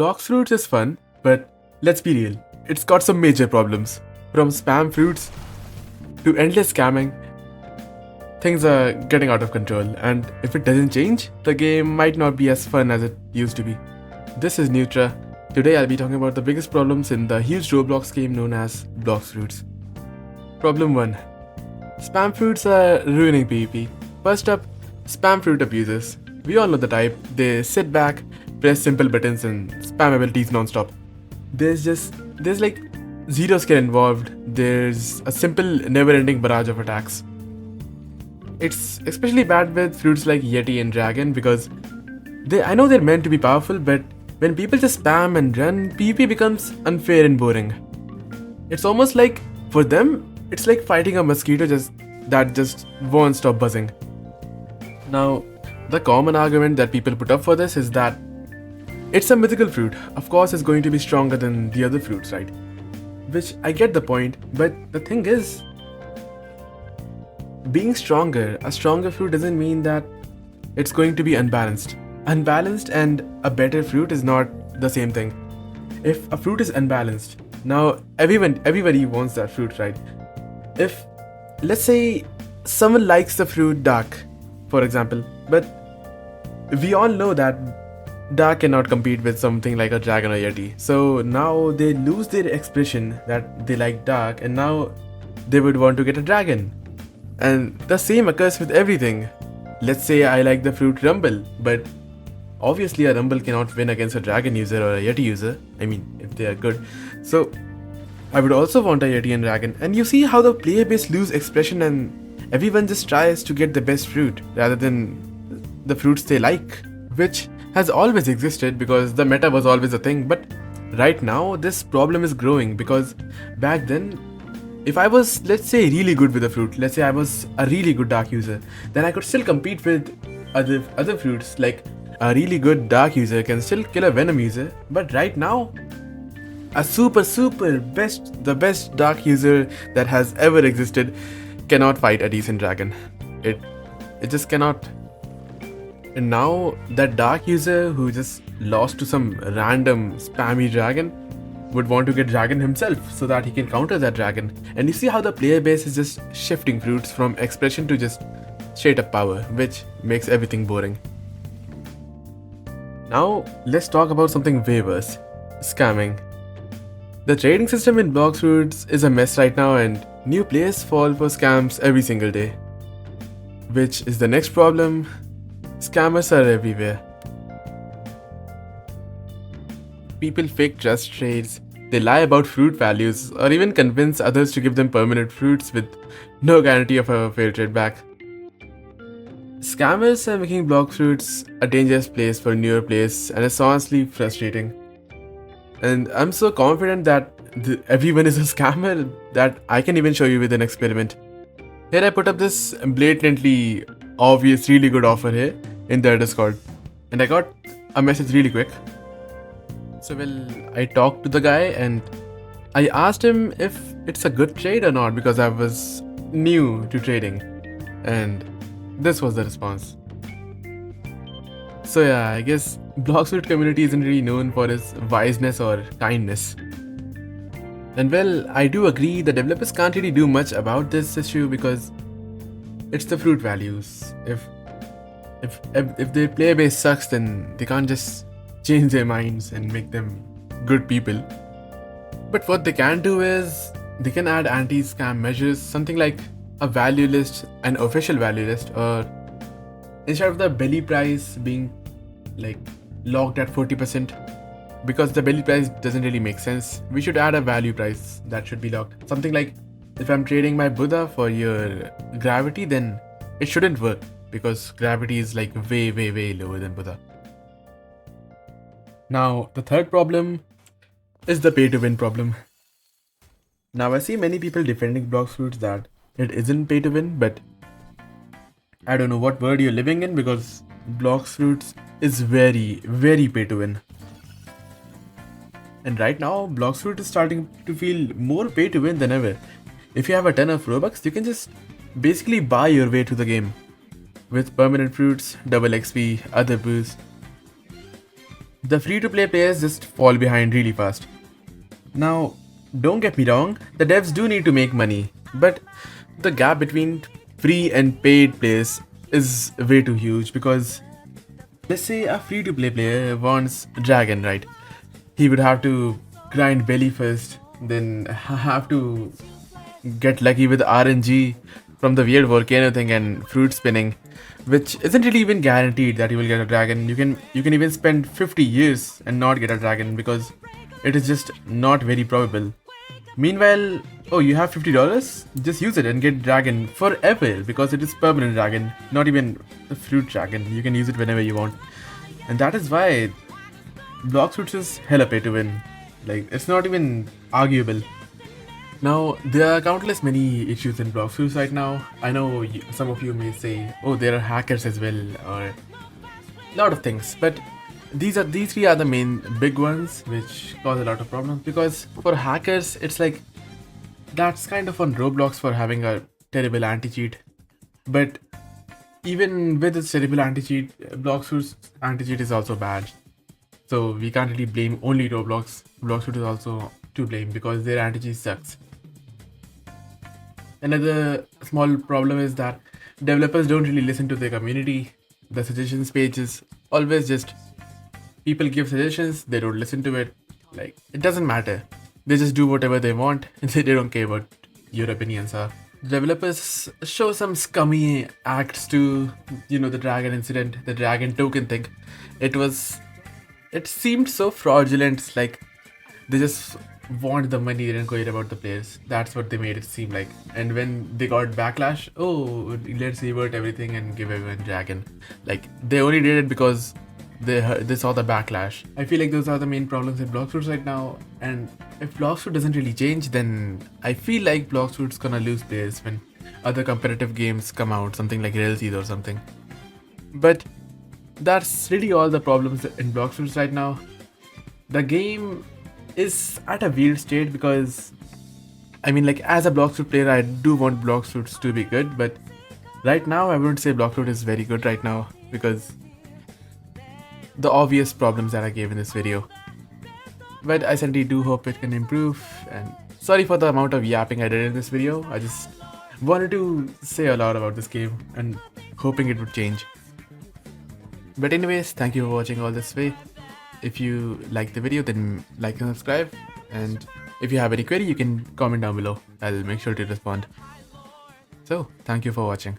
Blox Fruits is fun, but let's be real, it's got some major problems. From spam fruits to endless scamming, things are getting out of control, and if it doesn't change, the game might not be as fun as it used to be. This is Nutra. Today I'll be talking about the biggest problems in the huge Roblox game known as Blox Fruits. Problem 1. Spam fruits are ruining PvP. First up, spam fruit abusers. We all know the type. They sit back, press simple buttons and spam abilities non-stop. There's like zero skill involved. There's a simple never-ending barrage of attacks. It's especially bad with fruits like Yeti and Dragon because I know they're meant to be powerful, but when people just spam and run, PvP becomes unfair and boring. It's almost like, for them, it's like fighting a mosquito that just won't stop buzzing. Now, the common argument that people put up for this is that it's a mythical fruit. Of course, it's going to be stronger than the other fruits, right? Which I get the point, but the thing is, being stronger, a stronger fruit doesn't mean that it's going to be unbalanced. Unbalanced and a better fruit is not the same thing. If a fruit is unbalanced, now everybody wants that fruit, right? If, let's say, someone likes the fruit dark, for example, but we all know that dark cannot compete with something like a dragon or yeti. So now they lose their expression that they like dark, and now they would want to get a dragon. And the same occurs with everything. Let's say I like the fruit rumble, but obviously a rumble cannot win against a dragon user or a yeti user. I mean, if they are good. So I would also want a yeti and dragon. And you see how the player base lose expression and everyone just tries to get the best fruit rather than the fruits they like, which has always existed because the meta was always a thing. But right now this problem is growing because back then, if I was, let's say, really good with a fruit, let's say I was a really good dark user, then I could still compete with other fruits. Like a really good dark user can still kill a venom user, but right now a the best dark user that has ever existed cannot fight a decent dragon. It just cannot. And now that dark user who just lost to some random spammy dragon would want to get dragon himself so that he can counter that dragon. And you see how the player base is just shifting fruits from expression to just straight up power, which makes everything boring. Now let's talk about something way worse: scamming. The trading system in Blox Fruits is a mess right now, and new players fall for scams every single day. Which is the next problem. Scammers are everywhere. People fake trust trades, they lie about fruit values, or even convince others to give them permanent fruits with no guarantee of a fair trade back. Scammers are making Blox Fruits a dangerous place for newer players, and it's honestly frustrating. And I'm so confident that everyone is a scammer that I can even show you with an experiment. Here I put up this blatantly obvious really good offer here in their Discord, and I got a message really quick. So I talked to the guy and I asked him if it's a good trade or not because I was new to trading, and this was the response. So yeah, I guess Blox Fruit community isn't really known for its wiseness or kindness. And well, I do agree the developers can't really do much about this issue because it's the fruit values. If their player base sucks, then they can't just change their minds and make them good people. But what they can do is they can add anti-scam measures, something like a value list, an official value list, or instead of the belly price being like locked at 40%, because the belly price doesn't really make sense, we should add a value price that should be locked. Something like, if I'm trading my Buddha for your gravity, then it shouldn't work because gravity is like way lower than Buddha. Now, the third problem is the pay to win problem. Now, I see many people defending Blox Fruits that it isn't pay to win, but I don't know what world you're living in because Blox Fruits is very pay to win. And right now, Blox Fruit is starting to feel more pay to win than ever. If you have a ton of Robux, you can just basically buy your way to the game with permanent fruits, double XP, other boosts. The free-to-play players just fall behind really fast. Now, don't get me wrong, the devs do need to make money, but the gap between free and paid players is way too huge because let's say a free-to-play player wants Dragon, right? He would have to grind belly first, then have to get lucky with RNG from the weird volcano thing and fruit spinning, which isn't really even guaranteed that you will get a dragon. You can even spend 50 years and not get a dragon because it is just not very probable. Meanwhile, oh, you have $50? Just use it and get dragon forever because it is permanent dragon, not even a fruit dragon. You can use it whenever you want. And that is why Blox Fruits is hella pay to win. Like, it's not even arguable. Now, there are countless many issues in Blox Fruits right now. I know some of you may say, oh, there are hackers as well, or a lot of things. But these three are the main big ones which cause a lot of problems. Because for hackers, it's like, that's kind of on Roblox for having a terrible anti-cheat. But even with its terrible anti-cheat, Blox Fruits anti-cheat is also bad. So we can't really blame only Roblox. Blox Fruits is also to blame because their anti-cheat sucks. Another small problem is that developers don't really listen to their community. The suggestions page is always just people give suggestions, they don't listen to it. Like, it doesn't matter. They just do whatever they want and they don't care what your opinions are. Developers show some scummy acts to, the dragon incident, the dragon token thing. It seemed so fraudulent, like they just want the money, they didn't care about the players. That's what they made it seem like. And when they got backlash, oh, let's revert everything and give everyone dragon. Like, they only did it because they saw the backlash. I feel like those are the main problems in Blox Fruits right now. And if Blox Fruits doesn't really change, then I feel like Blox Fruits gonna lose players when other competitive games come out, something like Railseed or something. But that's really all the problems in Blox Fruits right now. The game is at a weird state because, I mean, like, as a Blox Fruit player, I do want Blox Fruits to be good, but right now I wouldn't say Blox Fruit is very good right now because the obvious problems that I gave in this video. But I certainly do hope it can improve, and sorry for the amount of yapping I did in this video. I just wanted to say a lot about this game and hoping it would change. But anyways, thank you for watching all this way. If you like the video, then like and subscribe, and if you have any query, you can comment down below. I'll make sure to respond. So, thank you for watching.